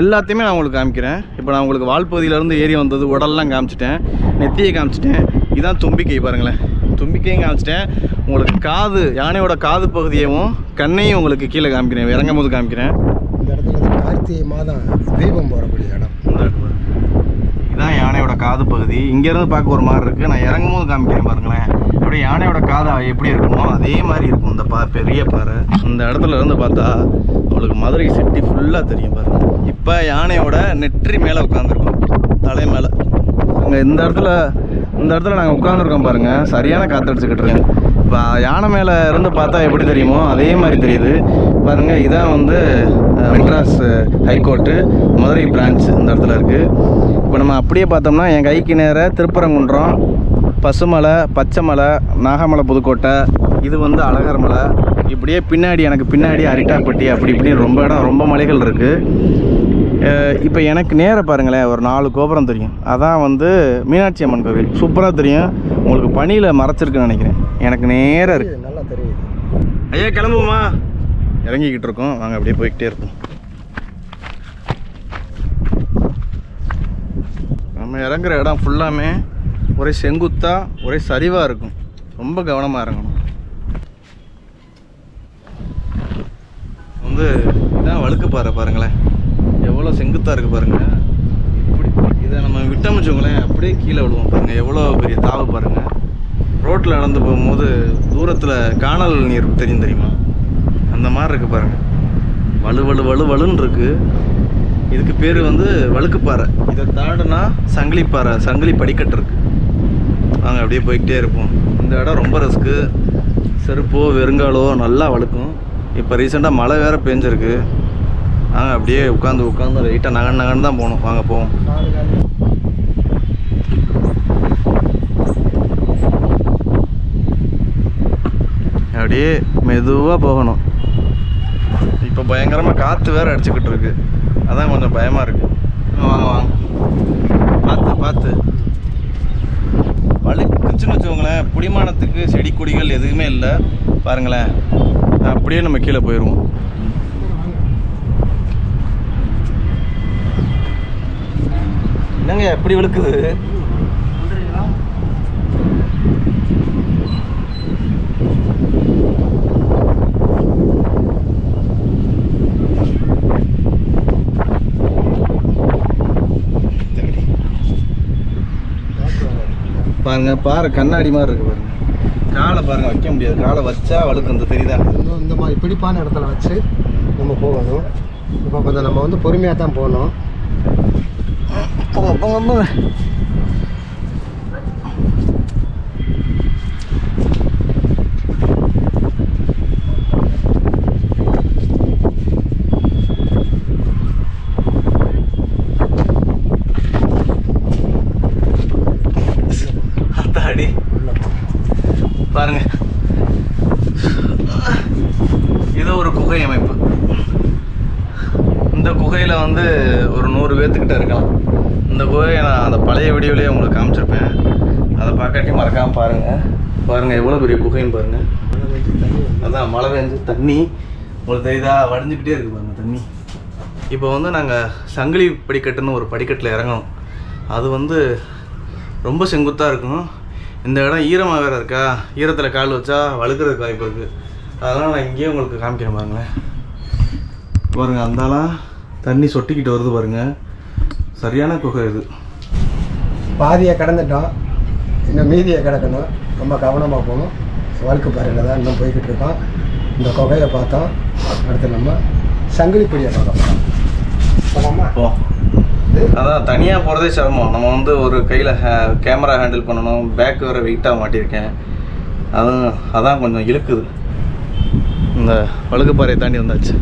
எல்லாத்தையுமே நான் உங்களுக்கு காமிக்கிறேன். இப்போ நான் உங்களுக்கு வால்பகுதியிலேருந்து ஏறி வந்தது உடல்லாம் காமிச்சிட்டேன், நெத்தியை காமிச்சிட்டேன். இதுதான் தும்பிக்கை பாருங்களேன், தும்பிக்கையும் காமிச்சிட்டேன். உங்களுக்கு காது, யானையோட காது பகுதியையும் கண்ணையும் உங்களுக்கு கீழே காமிக்கிறேன், இறங்கும் போது காமிக்கிறேன். இந்த இடத்துல கார்த்திகை மாதம் தீபம் போடக்கூடிய இடம். இதுதான் யானையோட காது பகுதி. இங்கேருந்து பார்க்க ஒரு மாதிரி இருக்குது, நான் இறங்கும் போது காமிக்கிறேன் பாருங்களேன். அப்படியே யானையோட காது எப்படி இருக்குமோ அதே மாதிரி இருக்கும் இந்த பெரிய பாறை. இந்த இடத்துல இருந்து பார்த்தா உங்களுக்கு மதுரை சிட்டி ஃபுல்லாக தெரியும் பாருங்கள். இப்போ யானையோட நெற்றி மேலே உட்காந்துருக்கோம், தலை மேலே. அங்கே இந்த இடத்துல நாங்கள் உட்காந்துருக்கோம் பாருங்கள், சரியான காற்றடிச்சுக்கிட்டு இருக்கேன். இப்போ யானை மேலே இருந்து பார்த்தா எப்படி தெரியுமோ அதே மாதிரி தெரியுது பாருங்கள். இதான் வந்து மெட்ராஸ் ஹைகோர்ட்டு மதுரை பிரான்ச் இந்த இடத்துல இருக்குது. இப்போ நம்ம அப்படியே பார்த்தோம்னா என் கைக்கு நேராக திருப்பரங்குன்றம், பசுமலை, பச்சைமலை, நாகமலை, புதுக்கோட்டை, இது வந்து அழகர் மலை. இப்படியே பின்னாடி எனக்கு பின்னாடி அரிட்டாப்பட்டி, அப்படி இப்படி ரொம்ப மலைகள் இருக்குது. இப்போ எனக்கு நேராக பாருங்களேன் ஒரு 4 கோபுரம் தெரியும். அதான் வந்து மீனாட்சி அம்மன் கோவில், சூப்பராக தெரியும். உங்களுக்கு பனியில் மறைச்சிருக்குன்னு நினைக்கிறேன், எனக்கு நேராக இருக்குது, நல்லா தெரியுது. ஐயா கிளம்புமா? இறங்கிக்கிட்டு இருக்கோம், வாங்க அப்படியே போய்கிட்டே இருப்போம். நம்ம இறங்குற இடம் ஃபுல்லாமே ஒரே செங்குத்தாக, ஒரே சரிவாக இருக்கும். ரொம்ப கவனமாக இறங்கணும். வந்து இதான் வழுக்குப்பாறை பாருங்களேன், எவ்வளோ செங்குத்தாக இருக்குது பாருங்கள். இப்படி இதை நம்ம விட்டமிச்சவங்களேன் அப்படியே கீழே விடுவோம் பாருங்கள், எவ்வளோ பெரிய தாவு பாருங்கள். ரோட்டில் நடந்து போகும்போது தூரத்தில் காணல் நீர் தெரியுமா, அந்த மாதிரி இருக்குது பாருங்கள். வலுன்னு இருக்குது. இதுக்கு பேர் வந்து வழுக்குப்பாறை. இதை தாண்டினா சங்கிலிப்பாறை, சங்கிலி படிக்கட்டு இருக்குது. நாங்கள் அப்படியே போய்கிட்டே இருப்போம். இந்த இடம் ரொம்ப ரிஸ்க்கு, செருப்போ வெறுங்காலோ நல்லா வழுக்கும். இப்போ ரீசெண்டாக மழை வேறு பெஞ்சிருக்கு. நாங்கள் அப்படியே உட்காந்து லைட்டாக நகன்னு தான் போகணும். வாங்க போவோம். அப்படியே மெதுவாக போகணும். இப்போ பயங்கரமாக காற்று வேறு அடிச்சுக்கிட்டு இருக்கு, அதான் கொஞ்சம் பயமாக இருக்குது. வாங்க பார்த்து வழுக்குச்சுன்னு வச்சுக்கோங்களேன். புடிமானத்துக்கு செடி கொடிகள் எதுவுமே இல்லை பாருங்களேன். அப்படியே நம்ம கீழே போயிடுவோம். என்னங்க எப்படி வழுக்குது? பாருங்கள், பாறை கண்ணாடி மாதிரி இருக்குது பாருங்கள். காலை பாருங்கள், வைக்க முடியாது. காலை வச்சா வழுக்கு இந்த தெரியுதா? இன்னும் இந்த மாதிரி பிடிப்பான இடத்துல வச்சு நம்ம போகணும். இப்போ கொஞ்சம் நம்ம வந்து பொறுமையாக தான் போகணும். அடி பாருங்க, இது ஒரு குகை அமைப்பு. இந்த குகையில் வந்து ஒரு 100 பேர்த்துக்கிட்ட இருக்கலாம். இந்த குகையை நான் அந்த பழைய வீடியோலேயே உங்களுக்கு காமிச்சிருப்பேன். அதை பார்க்காட்டி மறக்காமல் பாருங்கள். பாருங்கள் எவ்வளோ பெரிய குகைன்னு பாருங்கள். அதான் மழை பெஞ்சு தண்ணி உங்களுக்கு தெரியுதா, வடிஞ்சிக்கிட்டே இருக்குது பாருங்கள் தண்ணி. இப்போ வந்து நாங்கள் சங்கிலி படிக்கட்டுன்னு ஒரு படிக்கட்டில் இறங்கணும். அது வந்து ரொம்ப செங்குத்தாக இருக்கும். இந்த இடம் ஈரமாக வேறு இருக்கா, ஈரத்தில் கால் வச்சா வழுக்கிறதுக்கு வாய்ப்பு இருக்குது. அதெல்லாம் நான் இங்கேயே உங்களுக்கு காமிக்கிறேன் பாருங்களேன். பாருங்கள், அந்தாலாம் தண்ணி சொட்டிக்கிட்டு வருது பாருங்கள். சரியான குகை இது. பாதியை கடந்துட்டோம், இன்னும் மீதியை கிடக்கணும். ரொம்ப கவனமாக போகணும். வழுக்கு பாறையில் தான் இன்னும் போய்கிட்டு இருக்கோம். இந்த குகையை பார்த்தோம். அடுத்து நம்ம சங்கிலிப்படியை பார்க்கலாம். போகலாமா? போ. அதான் தனியாக போகிறதே சிரமம். நம்ம வந்து ஒரு கையில் கேமரா ஹேண்டில் பண்ணணும். பேக் வேறு வெயிட்டாக மாட்டியிருக்கேன். அதான் கொஞ்சம் இழுக்குது. இந்த வழுக்குப்பாறையை தாண்டி வந்தாச்சு.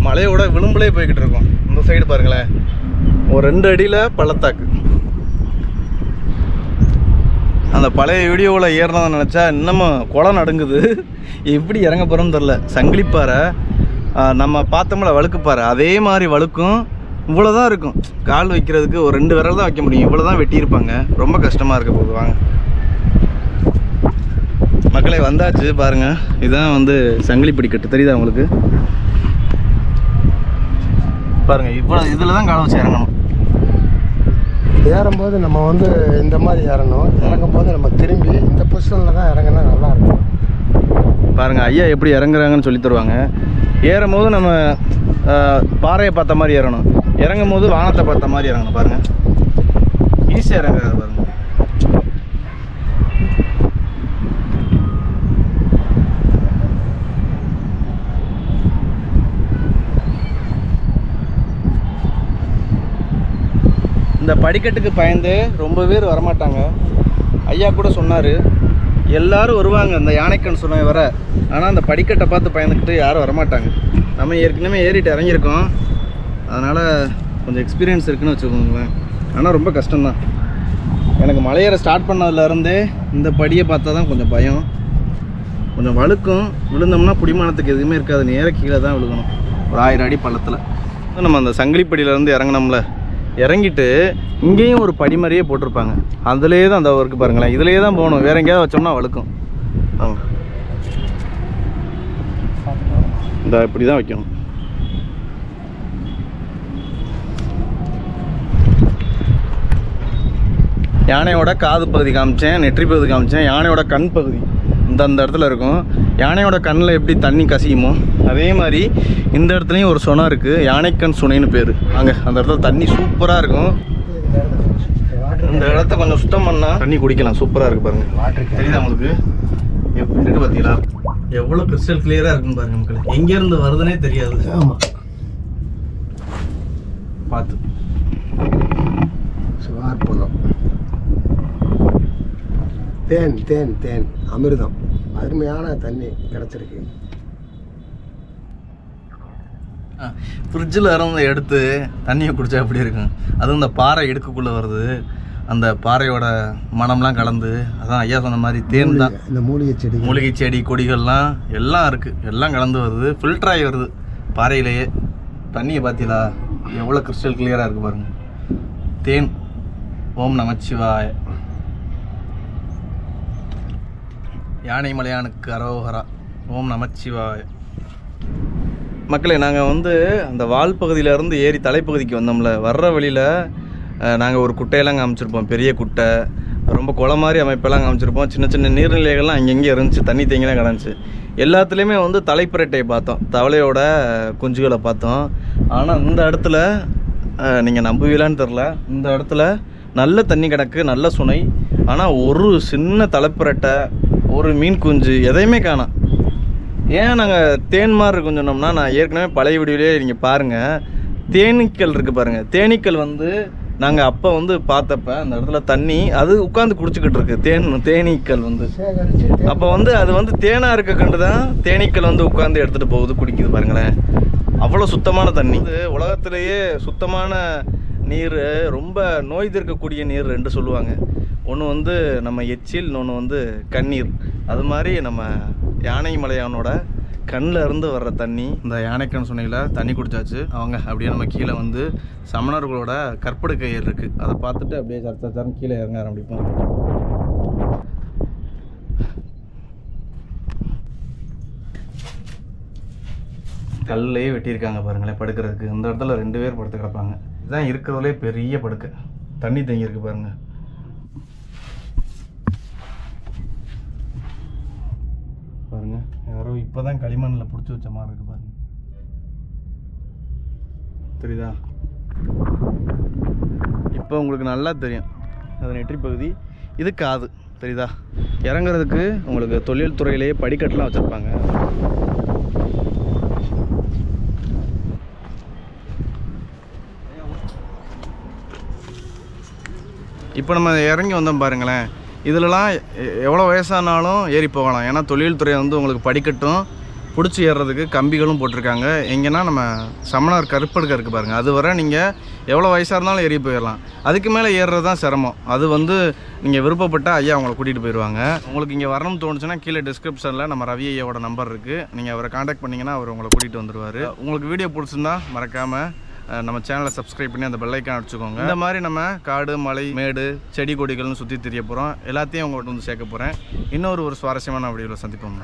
மலையோட விளிம்புலே போய்கிட்டு இருக்கோம். இந்த சைடு பாருங்களேன், ஒரு 2 அடியில் பள்ளத்தாக்கு. அந்த பழைய வீடியோவில் ஏறணும்னு நினச்சா இன்னமும் குளம் நடுங்குது. எப்படி இறங்க போகிறோம்னு தெரில. சங்கிலிப்பாறை நம்ம பார்த்தோம்ல வழுக்குப்பாறை, அதே மாதிரி வழுக்கும். இவ்வளோ தான் இருக்கும். கால் வைக்கிறதுக்கு ஒரு 2 விரல் தான் வைக்க முடியும். இவ்வளோ தான் வெட்டியிருப்பாங்க. ரொம்ப கஷ்டமாக இருக்க போகுது. வாங்க மக்களே, வந்தாச்சு பாருங்கள். இதுதான் வந்து சங்கிலி படிக்கட்டு, தெரியுதா உங்களுக்கு? பாருங்கள், இவ்வளோ இதில் தான் காலை வச்சு இறங்கணும். ஏறும்போது நம்ம வந்து இந்த மாதிரி ஏறணும். இறங்கும் போது நம்ம திரும்பி இந்த பொசிஷனில் தான் இறங்கினா நல்லாயிருக்கும். பாருங்கள், ஐயா எப்படி இறங்குறாங்கன்னு சொல்லி தருவாங்க. ஏறும் போது நம்ம பாறையை பார்த்த மாதிரி ஏறணும், இறங்கும் போது வானத்தை பார்த்த மாதிரி இறங்கணும். பாருங்கள், ஈஸியாக இறங்குறாரு பாருங்கள். இந்த படிக்கட்டுக்கு பயந்து ரொம்ப பேர் வரமாட்டாங்க. ஐயா கூட சொன்னார், எல்லாரும் வருவாங்க இந்த யானைக்கண் சுனை வர. ஆனால் அந்த படிக்கட்டை பார்த்து பயந்துக்கிட்டு யாரும் வரமாட்டாங்க. நம்ம ஏற்கனவே ஏறிட்டு இறங்கியிருக்கோம், அதனால் கொஞ்சம் எக்ஸ்பீரியன்ஸ் இருக்குதுன்னு வச்சுக்கோங்களேன். ஆனால் ரொம்ப கஷ்டம்தான். எனக்கு மலையேற ஸ்டார்ட் பண்ணதுலேருந்தே இந்த படியை பார்த்தா தான் கொஞ்சம் பயம். கொஞ்சம் வழுக்கும். விழுந்தோம்னா பிடிமானத்துக்கு எதுவுமே இருக்காது. நேர கீழே தான் விழுகணும். ஒரு 1000 அடி பள்ளத்தில் நம்ம அந்த சங்கிலிப்படியிலேருந்து இறங்கினோம்ல, இறங்கிட்டு இங்கேயும் ஒரு படி மாதிரியே போட்டிருப்பாங்க. அதுலேயே தான் அந்த ஒர்க்கு பாருங்களேன். இதுலேயே தான் போகணும். வேறு எங்கேயாவது வச்சோம்னா வழுக்கும். இந்த இப்படி தான் வைக்கணும். யானையோட காது பகுதி காமிச்சேன், நெற்றி பகுதி காமிச்சேன். யானையோட கண் பகுதி அந்த இடத்துல இருக்கும். யானையோட கண்ணில் எப்படி தண்ணி கசியுமோ அதே மாதிரி இந்த இடத்துலையும் ஒரு சுனை இருக்குது. யானைக்கண் சுனைன்னு பேர். அங்கே அந்த இடத்துல தண்ணி சூப்பராக இருக்கும். இந்த இடத்த கொஞ்சம் சுத்தம் பண்ணால் தண்ணி குடிக்கலாம். சூப்பராக இருக்குது பாருங்கள். தெரியுதா உங்களுக்கு? எப்படிட்டு பார்த்தீங்களா எவ்வளோ கிறிஸ்டல் கிளியராக இருக்குன்னு பாருங்க மக்களே. எங்கேருந்து வருதுன்னே தெரியாது. ஆமாம், பார்த்து சுவார்ப்பணம். தேன் தேன் தேன் அமிர்தம், அருமையான தண்ணி கிடச்சிருக்கு. ஃப்ரிட்ஜில் இருந்து எடுத்து தண்ணியை குடித்தா எப்படி இருக்கும்? அதுவும் இந்த பாறை இடுக்குள்ளே வருது. அந்த பாறையோட மனம்லாம் கலந்து, அதான் ஐயா சொன்ன மாதிரி தேன் தான். இந்த மூலிகை செடி கொடிகள்லாம் எல்லாம் இருக்குது. எல்லாம் கலந்து வருது. ஃபில்டராகி வருது பாறையிலேயே. தண்ணியை பார்த்தீங்களா எவ்வளோ கிறிஸ்டல் கிளியராக இருக்குது பாருங்கள். தேன். ஓம் நமச்சிவாய. யானை மலையானுக்கு அரோகரா. ஓம் நமச்சிவாய. மக்களே, நாங்கள் வந்து அந்த வால் பகுதியிலேருந்து ஏறி தலைப்பகுதிக்கு வந்தோம்ல, வர்ற வழியில் நாங்கள் ஒரு குட்டையெல்லாம் காமிச்சிருப்போம். பெரிய குட்டை, ரொம்ப குளம் மாதிரி அமைப்பெல்லாம் காமிச்சிருப்போம். சின்ன சின்ன நீர்நிலைகள்லாம் அங்கங்கே இருந்துச்சு. தண்ணி தேங்கிலாம் கிடந்துச்சு. எல்லாத்துலேயுமே வந்து தலைப்பரட்டையை பார்த்தோம், தவளையோட குஞ்சுகளை பார்த்தோம். ஆனால் இந்த இடத்துல நீங்கள் நம்புவீங்களான்னு தெரில, இந்த இடத்துல நல்ல தண்ணி கிடக்கு, நல்ல சுனை. ஆனால் ஒரு சின்ன தலைப்புரட்டை, ஒரு மீன் குஞ்சு எதையுமே காணோம். ஏன் நாங்கள் தேன் மாதிரி இருக்குன்னு சொன்னோம்னா, நான் ஏற்கனவே பழைய வீடியோலேயே நீங்கள் பாருங்கள், தேனீக்கள் இருக்குது பாருங்கள். தேனீக்கள் வந்து நாங்கள் அப்போ வந்து பார்த்தப்ப அந்த இடத்துல தண்ணி அது உட்காந்து குடிச்சிக்கிட்டு இருக்கு. தேனீக்கள் வந்து அப்போ வந்து அது வந்து தேனாக இருக்க கண்டு தான் தேனீக்கள் வந்து உட்காந்து எடுத்துகிட்டு போகுது, குடிக்குது பாருங்களேன். அவ்வளோ சுத்தமான தண்ணி. இது உலகத்திலேயே சுத்தமான நீர், ரொம்ப நோய் தீர்க்கக்கூடிய நீர் ரெண்டு சொல்லுவாங்க. ஒன்று வந்து நம்ம எச்சில், இன்னொன்று வந்து கண்ணீர். அது மாதிரி நம்ம யானைமலையானோட கண்ணில் இருந்து வர்ற தண்ணி, இந்த யானைக்கண் சுனையில் தண்ணி குடிச்சாச்சு. அவங்க அப்படியே நம்ம கீழே வந்து சமணர்களோட கற்படுக்கை இருக்குது, அதை பார்த்துட்டு அப்படியே சரச்சாரம் கீழே இறங்க ஆரம்பிப்போம். கல்லையே வெட்டியிருக்காங்க பாருங்களேன் படுக்கிறதுக்கு. இந்த இடத்துல 2 பேர் படுத்து கிடப்பாங்க. இதுதான் இருக்கிறதுலே பெரிய படுக்கை. தண்ணி தேங்கி இருக்கு பாருங்கள். பாருங்க, யாரோ இப்போ தான் களிமண்ணில் பிடிச்சி வச்ச மாதிரி இருக்கு பாருங்க. தெரியுதா? இப்போ உங்களுக்கு நல்லா தெரியும், அது நெற்றி பகுதி, இது காது. தெரியுதா? இறங்குறதுக்கு உங்களுக்கு தொழில் துறையிலேயே படிக்கட்டுலாம் வச்சுருப்பாங்க. இப்போ நம்ம இறங்கி வந்தோம் பாருங்களேன். இதிலலாம் எவ்வளோ வயசானாலும் ஏறி போகலாம். ஏன்னா தொழில்துறை வந்து உங்களுக்கு படிக்கட்டும் பிடிச்சி ஏறுறதுக்கு கம்பிகளும் போட்டிருக்காங்க. எங்கன்னா நம்ம சமணர் கற்படுக்கை இருக்குது பாருங்கள், அது வரை நீங்கள் எவ்வளோ வயசாக இருந்தாலும் ஏறி போயிடலாம். அதுக்கு மேலே ஏறுறது தான் சிரமம். அது வந்து நீங்கள் விருப்பப்பட்டால் ஐயா அவங்கள கூட்டிகிட்டு போயிடுவாங்க. உங்களுக்கு இங்கே வரணும்னு தோணுச்சுன்னா கீழே டிஸ்கிரிப்ஷனில் நம்ம ரவி ஐயாவோட நம்பர் இருக்குது, நீங்கள் அவரை காண்டாக்ட் பண்ணிங்கன்னா அவர் உங்களை கூட்டிகிட்டு வந்துடுவார். உங்களுக்கு வீடியோ பிடிச்சிருந்தா மறக்காமல் நம்ம சேனலை சப்ஸ்கிரைப் பண்ணி அந்த பெல் ஐக்கான் அடிச்சுக்கோங்க. இந்த மாதிரி நம்ம காடு, மலை, மேடு, செடி கொடிகள்னு சுற்றி தெரிய போகிறோம். எல்லாத்தையும் உங்கள்கிட்ட வந்து சேர்க்க போகிறேன். இன்னொரு சுவாரஸ்யமான வீடியோவில் சந்திப்போம்.